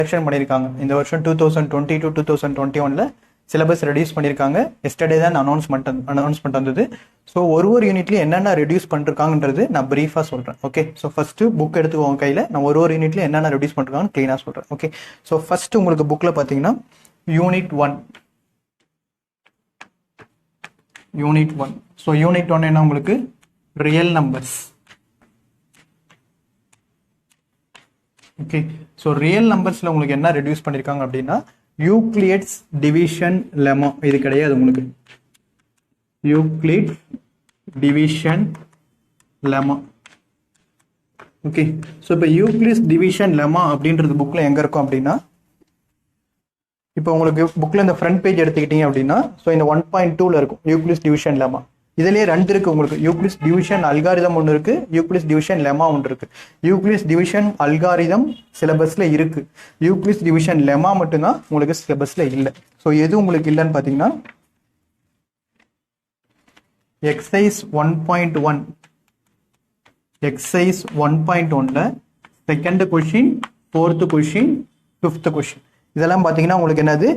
Section பண்ணியிருக்காங்க இந்த வருஷம் 2020-2021 சிலபஸ் ரெடியூஸ் பண்ணியிருக்காங்க. எஸ்டர்டே தான் அனௌன்ஸ்மெண்ட் வந்தது. ஸோ ஒரு யூனிட்லையும் என்னென்ன ரெடியூஸ் பண்ணிருக்காங்கன்றது நான் ப்ரீஃபாக சொல்கிறேன். ஓகே, ஸோ ஃபஸ்ட்டு புக் எடுத்துக்கோங்க கையில். நான் ஒரு யூனிட்லையும் என்னென்ன ரெடியூஸ் பண்ணிருக்காங்கன்னு க்ளீனாக சொல்கிறேன். ஓகே, ஸோ ஃபஸ்ட்டு உங்களுக்கு புக்கில் பார்த்தீங்கன்னா unit one. So unit one என்ன உங்களுக்கு real numbers. Okay, so real நம்பர்ஸில் உங்களுக்கு என்ன ரெடியூஸ் பண்ணியிருக்காங்க அப்படின்னா யூக்ளிட்ஸ் டிவிஷன் லெமா. இது கிடையாது உங்களுக்கு Euclid's division lemma. Okay, so இப்போ யூக்ளிட்ஸ் டிவிஷன் லெமா அப்படின்றது புக்கில் எங்கே இருக்கும் அப்படின்னா இப்போ உங்களுக்கு புக்கில் இந்த ஃப்ரண்ட் பேஜ் எடுத்துக்கிட்டீங்க அப்படின்னா ஸோ இந்த 1.2ல இருக்கும் யூக்ளிட்ஸ் டிவிஷன் லெமா. இதுலேயே ரெண்டு இருக்குது உங்களுக்கு. யூக்ளிட்ஸ் டிவிஷன் அல்காரிதம் ஒன்று இருக்குது, யூக்ளிட்ஸ் டிவிஷன் லெமா ஒன்று இருக்குது. யூக்ளிட்ஸ் டிவிஷன் அல்காரிதம் சிலபஸில் இருக்குது, யூக்ளிட்ஸ் டிவிஷன் லெமா மட்டும்தான் உங்களுக்கு சிலபஸில் இல்லை. ஸோ எது உங்களுக்கு இல்லைன்னு பார்த்தீங்கன்னா எக்ஸைஸ் 1.1 எக்ஸைஸ் 1.1ல second question, fourth question, fifth question இதெல்லாம் பார்த்தீங்கன்னா உங்களுக்கு என்னது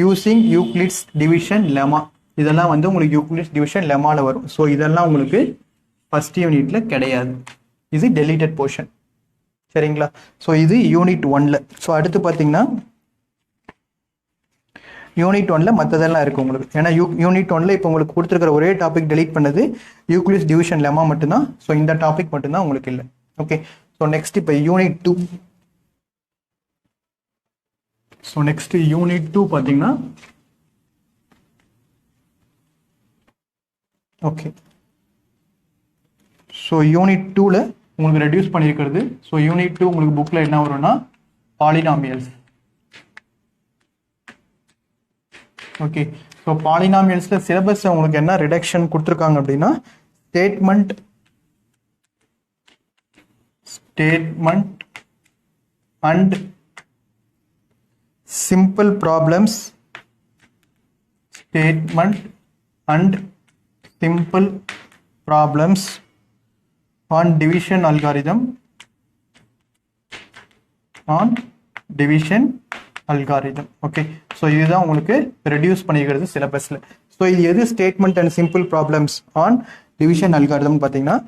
யூசிங் யூக்ளிட்ஸ் டிவிஷன் லெமா. இதெல்லாம் வந்து உங்களுக்கு யூக்ளிட்ஸ் டிவிஷன் லெமாவில் வரும். ஸோ இதெல்லாம் உங்களுக்கு ஃபர்ஸ்ட் யூனிட்ல கிடையாது. இது டெலிட்டட் போர்ஷன். சரிங்களா? ஸோ இது யூனிட் ஒன்ல. ஸோ அடுத்து பார்த்தீங்கன்னா யூனிட் ஒன்ல மற்றதெல்லாம் இருக்கு உங்களுக்கு. ஏன்னா யூனிட் ஒன்ல இப்போ உங்களுக்கு கொடுத்துருக்கிற ஒரே டாபிக் டெலீட் பண்ணது யூக்ளிட்ஸ் டிவிஷன் லெமா மட்டும்தான். ஸோ இந்த டாபிக் மட்டும்தான் உங்களுக்கு இல்லை. ஓகே, ஸோ நெக்ஸ்ட் இப்போ unit two. So next unit two பார்த்தீங்கன்னா ஓகே, ஸோ யூனிட் டூவில் உங்களுக்கு ரெடியூஸ் பண்ணியிருக்கிறது. ஸோ யூனிட் டூ உங்களுக்கு புக்கில் என்ன வரும்னா பாலினாமியல்ஸ். ஓகே, ஸோ பாலினாமியல்ஸில் சிலபஸ் உங்களுக்கு என்ன ரிடக்ஷன் கொடுத்துருக்காங்க அப்படின்னா statement and simple problems, statement and simple problems on division algorithm, okay, so இதுதான் உங்களுக்கு ரெடியூஸ் பண்ணிக்கிறது சிலபஸில். ஸோ இது எது statement and simple problems on division algorithm பார்த்தீங்கன்னா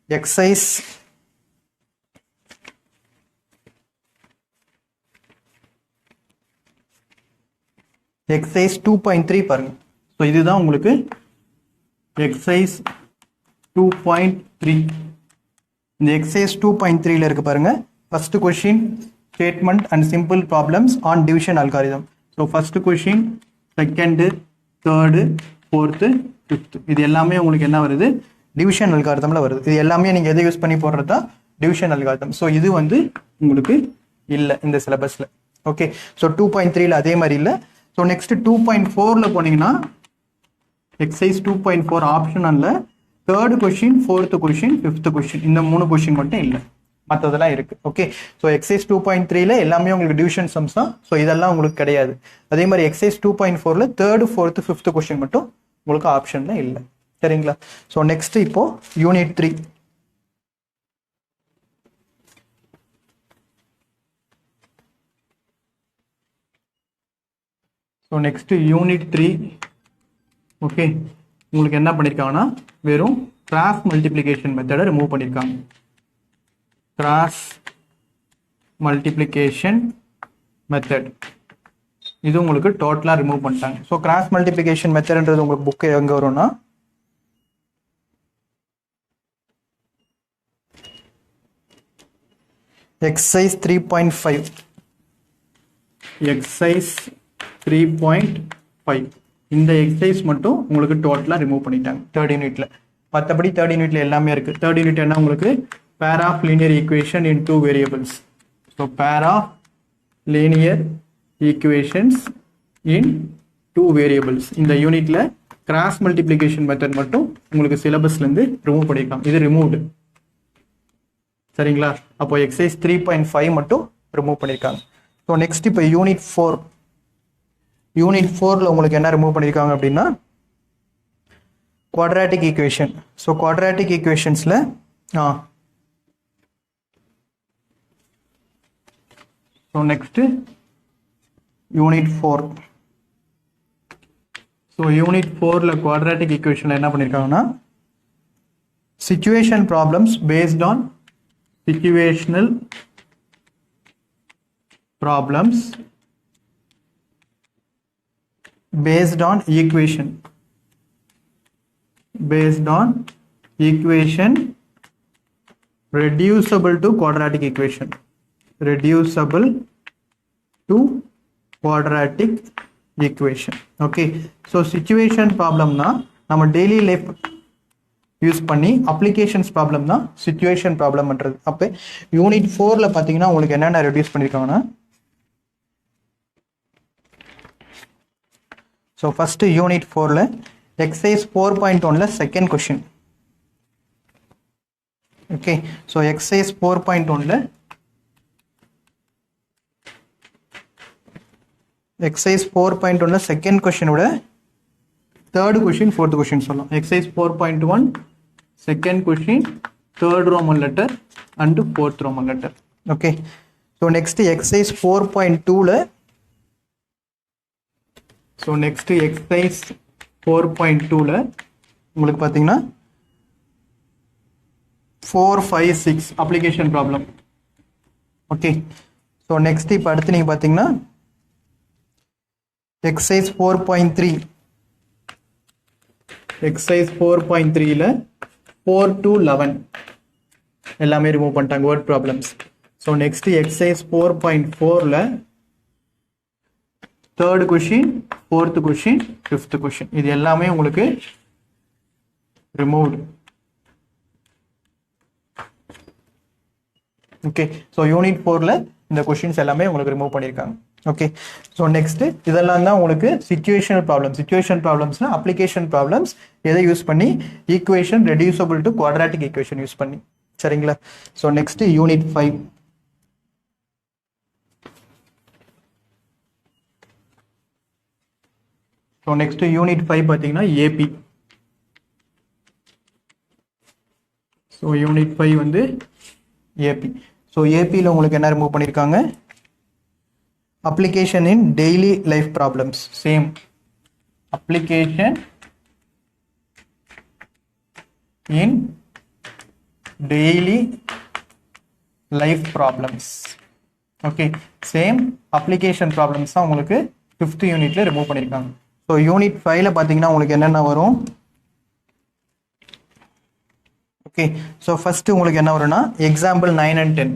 எக்ஸைஸ் 2.3 பாருங்க. ஸோ இதுதான் உங்களுக்கு எக்ஸைஸ் 2.3. இந்த எக்ஸைஸ் 2.3ல இருக்கு பாருங்க. First question statement and simple problems on division algorithm. So first question, second, third, fourth, fifth இது எல்லாமே உங்களுக்கு என்ன வருது டிவிஷன் அல்காரிதம்ல வருது. இது எல்லாமே நீங்கள் எதை யூஸ் பண்ணி போடுறது தான் டிவிஷன் அல்காரிதம். ஸோ இது வந்து உங்களுக்கு இல்லை இந்த சிலபஸில். ஓகே, ஸோ 2.3ல அதே மாதிரி இல்லை. ஸோ நெக்ஸ்ட் 2.4ல போனீங்கன்னா எக்ஸைஸ் 2.4 ஆப்ஷனல்ல third question, fourth question, fifth question இந்த 3 கொஸ்டின் மட்டும் இல்லை, மற்றதெல்லாம் இருக்கு. ஓகே, ஸோ எக்ஸைஸ் 2.3ல எல்லாமே உங்களுக்கு டிவிஷன் சம்ஸ் தான். ஸோ இதெல்லாம் உங்களுக்கு கிடையாது. அதே மாதிரி எக்ஸைஸ் 2.4ல தேர்டு, ஃபோர்த்து, ஃபிஃப்த் கொஸ்டின் மட்டும் உங்களுக்கு ஆப்ஷன்ல இல்லை. சரிங்களா? ஸோ நெக்ஸ்ட் இப்போ unit 3. So next unit 3. Okay, உங்களுக்கு என்ன பண்ணியிருக்காங்கன்னா வெறும் கிராஸ் மல்டிப்ளிகேஷன் மெத்தடை ரிமூவ் பண்ணியிருக்காங்க. கிராஸ் மல்டிப்ளிகேஷன் மெத்தட் இது உங்களுக்கு டோட்டலாக ரிமூவ் பண்ணிட்டாங்க. ஸோ கிராஸ் மல்டிப்ளிகேஷன் மெத்தட்ன்றது உங்களுக்கு புக்கு எங்கே வரும்னா எக்ஸைஸ் 3.5. எக்ஸைஸ் 3.5 இந்த எக்ஸசைஸ் மட்டும் உங்களுக்கு டோட்டலாக ரிமூவ் பண்ணிட்டாங்க தேர்ட் யூனிட்ல. மற்றபடி தேர்ட் யூனிட்ல எல்லாமே இருக்கு. தேர்ட் யூனிட் என்ன உங்களுக்கு pair of linear equation in two variables. So pair of linear equations in two variables. இந்த யூனிட்ல கிராஸ் மல்டிப்ளிகேஷன் மெத்தட் மட்டும் உங்களுக்கு சிலபஸ்ல இருந்து ரிமூவ் பண்ணிருக்காங்க. இது ரிமூவ்டு. சரிங்களா? அப்போ எக்ஸசைஸ் 3.5 மட்டும் ரிமூவ் பண்ணிருக்காங்க. ஸோ நெக்ஸ்ட் இப்போ யூனிட் 4. யூனிட் 4ல உங்களுக்கு என்ன ரிமூவ் பண்ணிருக்காங்க அப்படின்னா quadratic equation. So quadratic equationsல so next unit 4. So unit 4ல குவாட்ராட்டிக் ஈக்குவேஷனில் என்ன பண்ணியிருக்காங்கன்னா situation problems based on situational problems based on equation reducible to quadratic equation okay. So situation problem na நம்ம daily life யூஸ் பண்ணி applications problem தான் situation ப்ராப்ளம்ன்றது. அப்போ யூனிட் 4ல பார்த்தீங்கன்னா உங்களுக்கு என்னென்ன ரெடியூஸ் பண்ணியிருக்காங்கன்னா ஸோ ஃபஸ்ட்டு யூனிட் 4ல எக்ஸசைஸ் 4.1ல second question. Okay, so exercise 4.1ல செகண்ட் கொஷினோட தேர்ட் கொஷின் ஃபோர்த் கொஷின் சொல்லலாம். Exercise 4.1 second question, third Roman letter and fourth Roman letter. Okay, so next exercise 4.2ல உங்களுக்கு பார்த்தீங்கன்னா 4, 5, 6 application problem. Okay, so next இப்போ அடுத்து நீங்கள் பார்த்தீங்கன்னா எக்ஸசைஸ் 4.3 4.3ல 4 to 11 எல்லாமே ரிமூவ் பண்ணிட்டாங்க word problems. So next exercise 4.4ல third question, fourth question, fifth question இது எல்லாமே உங்களுக்கு ரிமூவ்டு. ஓகே, ஸோ யூனிட் 4ல இந்த கொஷின்ஸ் எல்லாமே உங்களுக்கு ரிமூவ் பண்ணியிருக்காங்க. ஓகே, ஸோ நெக்ஸ்ட் இதெல்லாம் தான் உங்களுக்கு சிச்சுவேஷனல் ப்ராப்ளம்ஸ்னா அப்ளிகேஷன் ப்ராப்ளம்ஸ் எதை யூஸ் பண்ணி equation reducible to quadratic equation use பண்ணி. சரிங்களா? So next unit 5. So next unit 5 பார்த்தீங்கன்னா ஏபி. ஸோ யூனிட் 5 வந்து ஏபி. ஸோ ஏபியில் உங்களுக்கு என்ன ரிமூவ் பண்ணியிருக்காங்க? application in daily life problems. Same application in daily life problems. Okay, same application problems தான் உங்களுக்கு 5th யூனிட்ல ரிமூவ் பண்ணிருக்காங்க. ஸோ யூனிட் 5ல பார்த்தீங்கன்னா உங்களுக்கு என்னென்ன வரும்? ஓகே, ஸோ ஃபர்ஸ்ட் உங்களுக்கு என்ன வரும்னா எக்ஸாம்பிள் 9 and 10.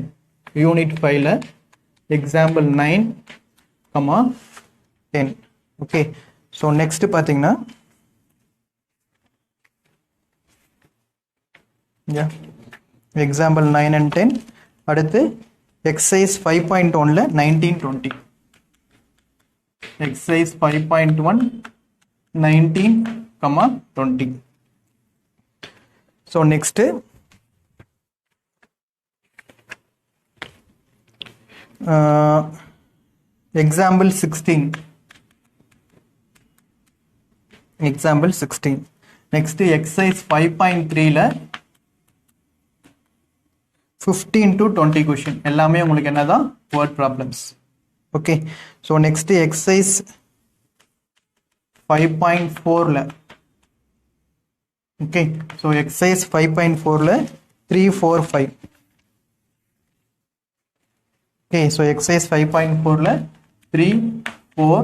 யூனிட் 5ல எக்ஸாம்பிள் 9, 10. ஓகே, ஸோ நெக்ஸ்ட் பார்த்தீங்கன்னா எக்ஸாம்பிள் 9 and 10. அடுத்து எக்ஸசைஸ் 5.1ல 19, 20. Exercise 5.1 19, 20. So next example 16. Next exercise 5.3ல 15 to 20 question எல்லாமே உங்களுக்கு என்னதான் word problems. Okay, so next exercise 5.4ல ஓகே, ஸோ எக்ஸசைஸ் 5.4ல 3, 4, 5. ஓகே, ஸோ எக்ஸசைஸ் 5.4ல 3, 4,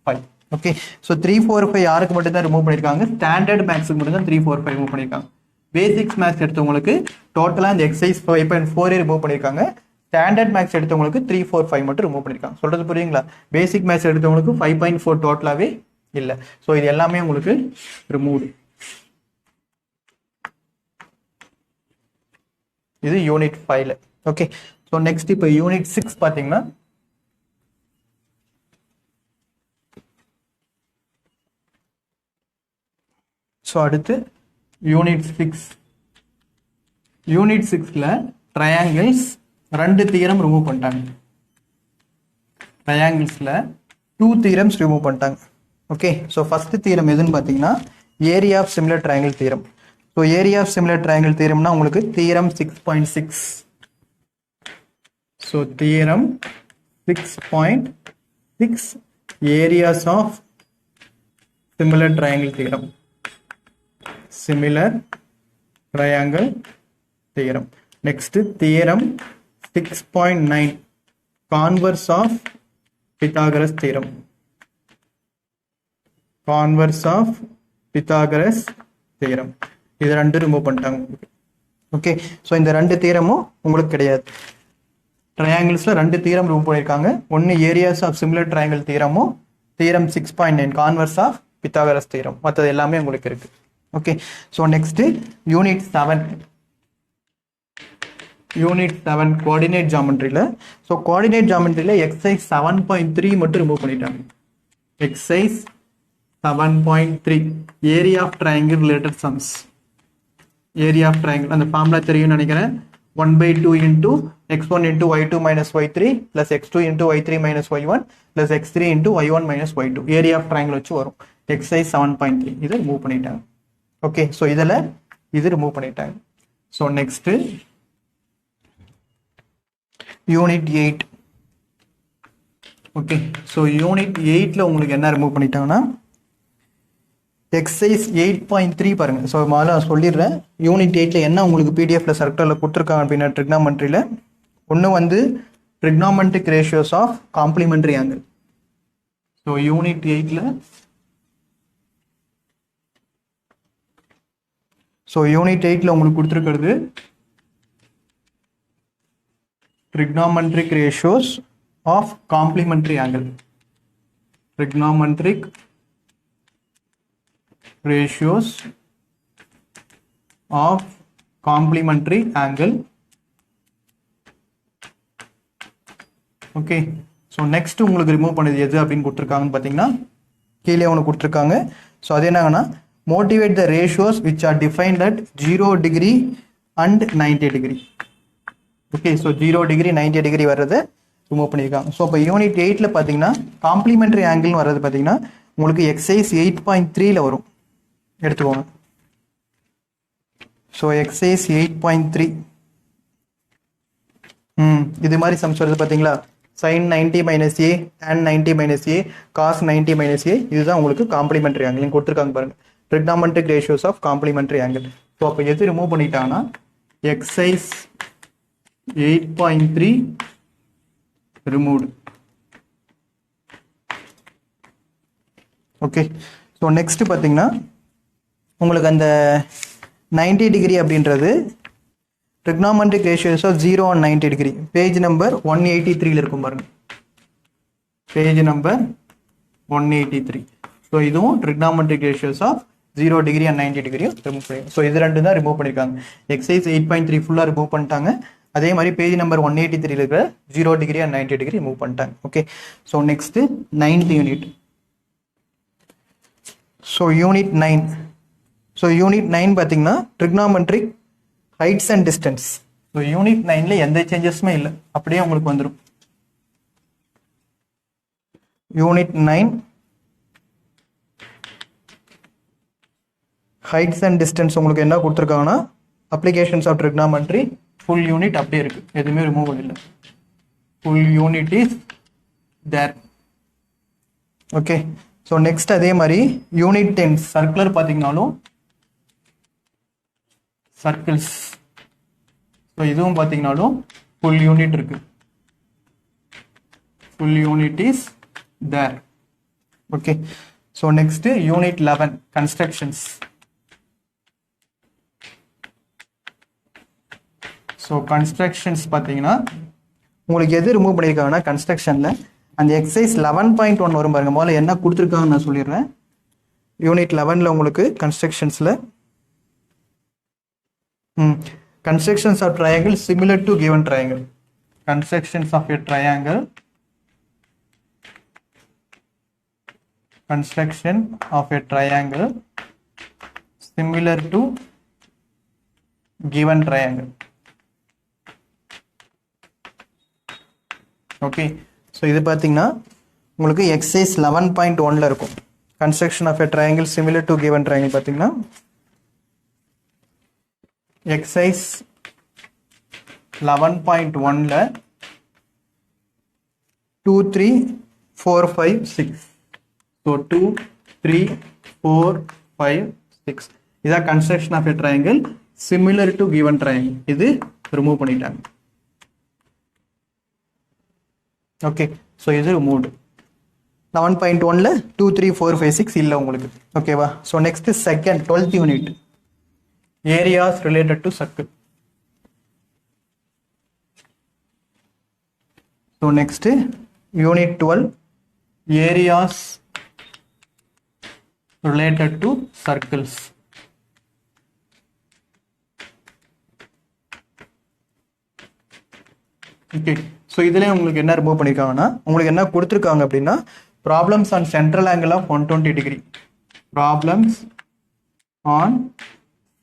5. ஓகே, ஸோ 3, 4, 5 யாருக்கு மட்டும் தான் ரிமூவ் பண்ணியிருக்காங்க? ஸ்டாண்டர்ட் மேக்ஸுக்கு மட்டும் தான் 3, 4, 5 ரிமூவ் பண்ணியிருக்காங்க. பேசிக்ஸ் மேக்ஸ் எடுத்தவங்களுக்கு டோட்டலாக இந்த எக்ஸசைஸ் 5.4 ரிமூவ் பண்ணியிருக்காங்க. ஸ்டாண்டர்ட் மேக்ஸ் எடுத்தவங்களுக்கு 3, 4, 5 மட்டும் ரிமூவ் பண்ணியிருக்காங்க. சொல்றது புரியுங்களா? பேசிக் மேக்ஸ் எடுத்தவங்களுக்கு 5.4 டோட்டலாகவே இல்லை. ஸோ இது எல்லாமே உங்களுக்கு ரிமூவ்டு. இது யூனிட் 5ல. ஓகே, ஸோ நெக்ஸ்ட் இப்போ யூனிட் 6 பார்த்தீங்கன்னா ஸோ அடுத்து யூனிட் 6ல ட்ரையாங்கிள்ஸ் 2 தியரம் ரிமூவ் பண்ணிட்டாங்க. ட்ரையாங்கிள்ஸில் 2 தியரம்ஸ் ரிமூவ் பண்ணிட்டாங்க. ஓகே, ஸோ ஃபர்ஸ்ட் தியரம் எதுன்னு பார்த்தீங்கன்னா area of similar triangle theorem. So area of similar triangle தியரம்னா உங்களுக்கு theorem 6.6. So theorem 6.6 areas of similar triangle theorem. Similar triangle theorem. Next, theorem 6.9, converse of Pythagoras theorem. Converse of Pythagoras theorem. இது ரெண்டு remove பண்ணிட்டாங்க. Okay, so இந்த ரெண்டு தியரமும் உங்களுக்கு கிடையாது. ட்ரையாங்கிள்ஸில் ரெண்டு தியரம் ரிமூவ் பண்ணியிருக்காங்க. ஒன்று ஏரியாஸ் ஆஃப் சிமிலர் ட்ரையாங்கிள் தியரமும் theorem 6.9 converse of Pythagoras theorem. மற்றது எல்லாமே உங்களுக்கு இருக்கு. Okay, so next unit 7. Unit 7 coordinate ஜாமெட்ரியில். ஸோ கோஆர்டினேட் ஜாமெட்ரியில் எக்ஸசைஸ் 7.3 மட்டும் ரிமூவ் பண்ணிட்டாங்க. Exercise 7.3 area of triangle related sums. Area of triangle அந்த ஃபார்முலா தெரியும்னு நினைக்கிறேன். 1/2 into x1 into y2 minus y3 plus x2 into y3 minus y1 plus x3 into y1 minus y2 area of triangle வச்சு வரும். Exercise 7.3 இதை remove பண்ணிட்டாங்க. Okay, so இதில் இது remove பண்ணிட்டாங்க. So next unit 8. Okay, so unit 8ல் உங்களுக்கு என்ன ரிமூவ் பண்ணிட்டாங்கன்னா எக்ஸசைஸ் 8.3 பாருங்க. ஸோ முதல்ல நான் சொல்லிடுறேன். யூனிட் 8ல் என்ன உங்களுக்கு பிடிஎஃப்ல சர்க்கிளில் கொடுத்துருக்காங்க அப்படின்னா ட்ரிக்னாமெட்ரியில் ஒன்று வந்து trigonometric ratios of complementary angle. So unit 8ல் உங்களுக்கு கொடுத்துருக்கிறது trigonometric ratios of complementary angle. Trigonometric ratios of complementary angle. Okay, so next உங்களுக்கு ரிமூவ் பண்ணது எது அப்படின்னு கொடுத்துருக்காங்கன்னு பார்த்தீங்கன்னா கீழே ஒன்று கொடுத்துருக்காங்க. ஸோ அது என்னங்கன்னா motivate the ratios which are defined at 0 degree and 90 degree. Okay, so 0 degree 90 degree வர்றது ரிமூவ் பண்ணியிருக்காங்க. ஸோ இப்போ யூனிட் 8ல் பார்த்தீங்கன்னா காம்ப்ளிமெண்ட்ரி ஆங்கிள்னு வர்றது பார்த்தீங்கன்னா உங்களுக்கு எக்ஸசைஸ் 8.3ல் வரும். எடுத்துக்கோங்க. ஸோ எக்ஸசைஸ் 8.3 இது மாதிரி சம்ஸ் வருது பார்த்தீங்களா. sin 90 minus a tan 90 minus a cos 90 minus a இதுதான் உங்களுக்கு காம்ப்ளிமெண்ட்ரி ஆங்கிள் கொடுத்துருக்காங்க பாருங்க. Trigonometric ratios of complementary angle. So அப்போ எது ரிமூவ் பண்ணிட்டாங்கன்னா exercise 8.3 removed. Okay, so next பார்த்தீங்கன்னா உங்களுக்கு அந்த 90 டிகிரி அப்படின்றது trigonometric ratios of 0 and 90 degree page number 183ல் இருக்கும் பாருங்க. Page number 183. ஸோ இதுவும் trigonometric ratios of 0 degree and 90 டிகிரியும் ரிமூவ் பண்ணிருக்காங்க. ஸோ இது ரெண்டு தான் ரிமூவ் பண்ணியிருக்காங்க. எக்ஸசைஸ் 8.3 ஃபுல்லாக ரிமூவ் பண்ணிட்டாங்க. அதே மாதிரி பேஜ் நம்பர் 183ல் இருக்கிற 0 டிகிரி அண்ட் 90 டிகிரி ரிமூவ் பண்ணிட்டாங்க. Okay, so next 9th unit. So unit 9. So unit 9 பார்த்தீங்கன்னா trigonometric heights and distance. So unit 9ல் எந்த சேஞ்சஸுமே இல்லை, அப்படியே உங்களுக்கு வந்துடும். யூனிட் 9 ஹைட்ஸ் அண்ட் டிஸ்டன்ஸ் உங்களுக்கு என்ன கொடுத்துருக்காங்கன்னா applications of trigonometry full unit அப்படியே இருக்கு, எதுவுமே ரிமூவ் இல்லை. Full unit is there. Okay, so next அதே மாதிரி யூனிட் 10 சர்க்குலர் பார்த்தீங்கன்னாலும் சர்க்கிள்ஸ். ஸோ இதுவும் பார்த்தீங்கன்னாலும் ஃபுல் யூனிட் இருக்கு. Full unit is there. Okay, so next unit 11 constructions. So constructions பார்த்தீங்கன்னா உங்களுக்கு எது ரிமூவ் பண்ணியிருக்காங்கன்னா கன்ஸ்ட்ரக்ஷனில் அந்த எக்ஸசைஸ் 11.1 வரும் பாருங்க. முதல்ல என்ன கொடுத்துருக்காங்கன்னு நான் சொல்லிடுறேன். யூனிட் 11ல் உங்களுக்கு கன்ஸ்ட்ரக்ஷன்ஸில் constructions of triangle similar to given triangle. Constructions of a triangle. Construction of a triangle similar to given triangle. Okay, so இது பார்த்தீங்கன்னா உங்களுக்கு எக்ஸசைஸ் 11.1ல் இருக்கும். Construction of a triangle similar to given triangle பார்த்தீங்கன்னா exercise 11.1ல் 2, 3, 4 5 6. So 2 3 4 5 6. இதான் construction of a triangle similar to given triangle. இது remove பண்ணிட்டாங்க. Okay, so இது removed. 11.1ல 2 3 4 5 6 இல்லை உங்களுக்கு. ஓகேவா? So next second 12th unit areas related to circle. So next unit 12 areas related to circles. Okay, so இதில் உங்களுக்கு என்ன ரிமூவ் பண்ணியிருக்காங்கன்னா, உங்களுக்கு என்ன கொடுத்துருக்காங்க அப்படின்னா, problems on central angle of 120 degree. Problems on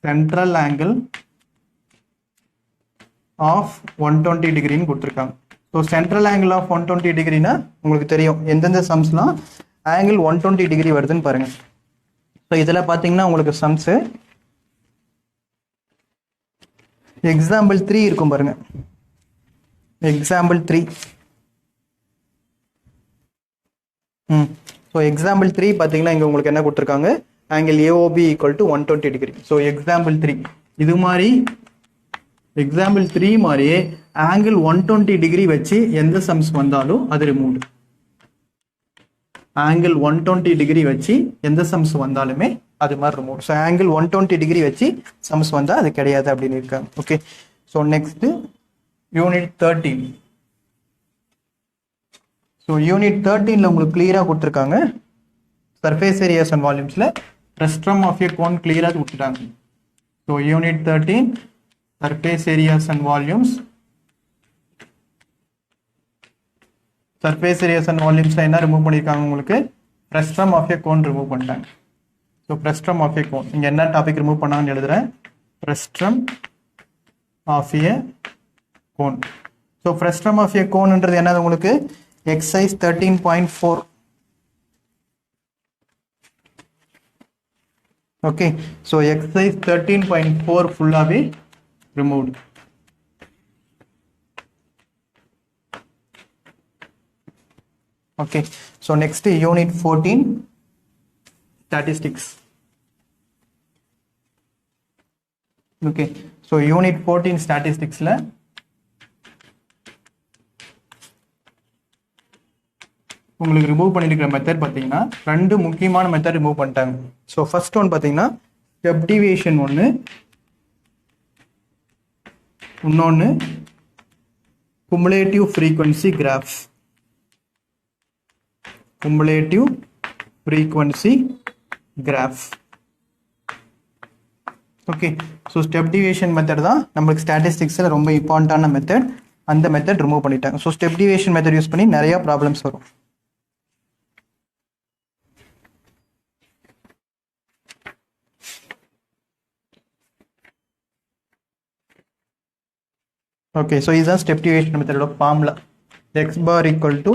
central angle of 120 டிகிரின்னு கொடுத்துருக்காங்க. ஸோ சென்ட்ரல் ஆங்கிள் ஆஃப் 120 டிகிரினா உங்களுக்கு தெரியும் எந்தெந்த சம்ஸ்லாம் ஆங்கிள் 120 டிகிரி வருதுன்னு பாருங்கள். ஸோ இதில் பார்த்தீங்கன்னா உங்களுக்கு சம்ஸு எக்ஸாம்பிள் 3 இருக்கும் பாருங்க. எக்ஸாம்பிள் 3. ஸோ எக்ஸாம்பிள் 3 பார்த்தீங்கன்னா இங்கே உங்களுக்கு என்ன கொடுத்துருக்காங்க, angle AOB equal to 120 degree. So example 3 இது மாதிரி எக்ஸாம்பிள் 3 மாதிரியே ஆங்கிள் 120 டிகிரி வச்சு எந்த சம்ஸ் வந்தாலும் அது ரிமூவ்டு. ஆங்கிள் 120 டிகிரி வச்சு எந்த சம்ஸ் வந்தாலுமே அது மாதிரி ரிமூவ். ஸோ ஆங்கிள் 120 டிகிரி வச்சு சம்ஸ் வந்தால் அது கிடையாது அப்படின்னு இருக்காங்க. Okay, so next unit 13. ஸோ யூனிட் 13ல உங்களுக்கு கிளியராக கொடுத்துருக்காங்க சர்ஃபேஸ் ஏரியாஸ் அண்ட் வால்யூம்ஸில் ரெஸ்ட்ரம் ஆஃப் ஏ கோன் கிளியராக கொடுத்துட்டாங்க. So unit 13 surface areas and volumes. Surface areas and வால்யூம்ஸில் என்ன ரிமூவ் பண்ணியிருக்காங்க, உங்களுக்கு frustum of a cone remove பண்ணிட்டாங்க. So frustum of a cone இங்கே என்ன டாபிக் ரிமூவ் பண்ணாங்கன்னு எழுதுகிறேன். ஃப்ரெஸ்ட்ரம் of a cone. So frustum of a கோன்ன்றது என்னது உங்களுக்கு எக்ஸசைஸ் 13.4. ஓகே, ஸோ எக்ஸசைஸ் 13.4 ஃபுல்லாகவே removed. Okay, so next unit 14 statistics. Okay, so unit 14 ஸ்டாட்டிஸ்டிக்ஸில் உங்களுக்கு ரிமூவ் பண்ணியிருக்கிற மெத்தட் பார்த்தீங்கன்னா ரெண்டு முக்கியமான மெத்தட் ரிமூவ் பண்ணிட்டாங்க. ஸோ ஃபர்ஸ்ட் ஒன் பார்த்தீங்கன்னா ஸ்டெப் டிவியேஷன் ஒன்று, இன்னொன்று cumulative frequency graph. Cumulative frequency graph. Okay, so step deviation method தான் நம்மளுக்கு ஸ்டாட்டிஸ்டிக்ஸில் ரொம்ப இம்பார்ட்டண்டான மெத்தட். அந்த மெத்தட் ரிமூவ் பண்ணிட்டாங்க. So step deviation method use பண்ணி நிறைய ப்ராப்ளம்ஸ் வரும். ஓகே, ஸோ இதுதான் ஸ்டெப் டிவியேஷன் மெத்தடோட formula. X bar equal to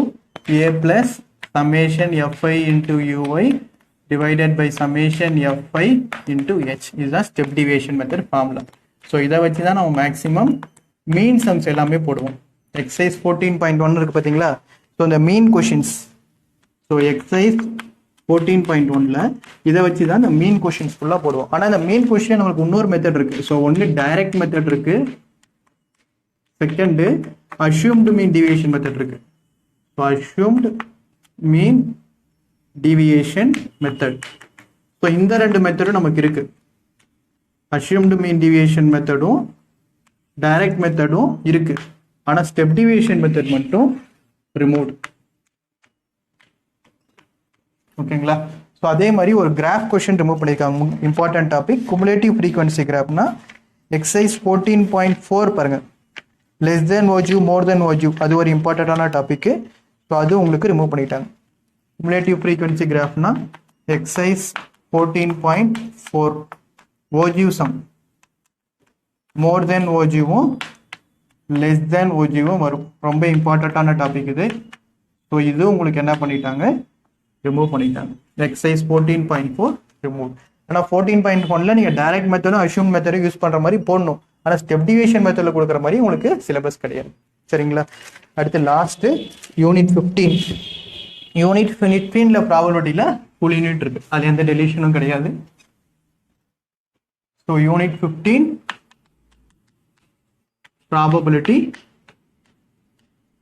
a plus summation f i into u i divided by summation f i into h. இதுதான் step deviation method formula. So இதை வச்சு தான் நம்ம மேக்ஸிமம் மீன் சம்ஸ் எல்லாமே போடுவோம். எக்ஸசைஸ் 14.1 இருக்குது பார்த்தீங்களா? ஸோ இந்த மீன் கொஷின்ஸ். ஸோ எக்ஸசைஸ் 14.1ல இதை வச்சு தான் இந்த மீன் கொஷின்ஸ் ஃபுல்லாக போடுவோம். ஆனால் இந்த மீன் கொஷின் நம்மளுக்கு இன்னொரு மெத்தட் இருக்குது. ஸோ ஒன்று டைரக்ட் மெத்தட் இருக்குது, second assumed mean deviation method இருக்கு. So assumed mean deviation method. So இந்த ரெண்டு மெத்தடும் நமக்கு இருக்கு. அஷ்யூம்டு மீன் டிவியேஷன் மெத்தடும் டைரக்ட் மெத்தடும் இருக்கு. ஆனால் ஸ்டெப் டிவியேஷன் மெத்தட் மட்டும் ரிமூவ்டு. ஓகேங்களா? ஸோ அதே மாதிரி ஒரு கிராஃப் கொஷின் ரிமூவ் பண்ணியிருக்காங்க. இம்பார்ட்டன்ட் டாபிக் குமுலேட்டிவ் ஃப்ரீக்வன்சி கிராஃப்னா எக்ஸசைஸ் 14.4 பாருங்க. லெஸ் தென் ஓஜியூ மோர் தென் ஓஜியூ அது ஒரு இம்பார்ட்டண்டான டாபிக். ஸோ அது உங்களுக்கு ரிமூவ் பண்ணிட்டாங்க. குமுலேட்டிவ் ஃப்ரீக்வன்சி கிராஃப்னா exercise 14.4 ogive some more than ஓஜியூவும் லெஸ் தென் ஓஜியூவும் வரும். ரொம்ப இம்பார்ட்டண்டான டாபிக் இது. ஸோ இது உங்களுக்கு என்ன பண்ணிட்டாங்க, ரிமூவ் பண்ணிட்டாங்க. Exercise 14.4 remove. ஆனால் 14.1ல நீங்கள் டைரக்ட் மெத்தடும் அஷ்யூம் மெத்தடும் யூஸ் பண்ணுற மாதிரி போடணும். ஆனால் ஸ்டெப் டிவியேஷன் மெத்தடில் கொடுக்குற மாதிரி உங்களுக்கு சிலபஸ் கிடையாது. சரிங்களா? அடுத்து லாஸ்ட்டு யூனிட் 15 யூனிட் 15ல ப்ராபபிலிட்டியில் ஃபுல் யூனிட் இருக்கு, அது எந்த டெலிஷனும் கிடையாது. So unit 15 probability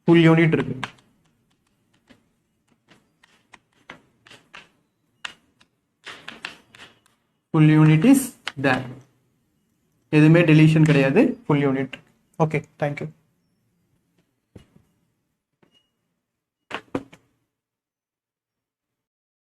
full unit இருக்கு. ஃபுல் யூனிட் இஸ் தேர், எதுவுமே டெலிஷன் கிடையாது, ஃபுல் யூனிட். Okay, thank you.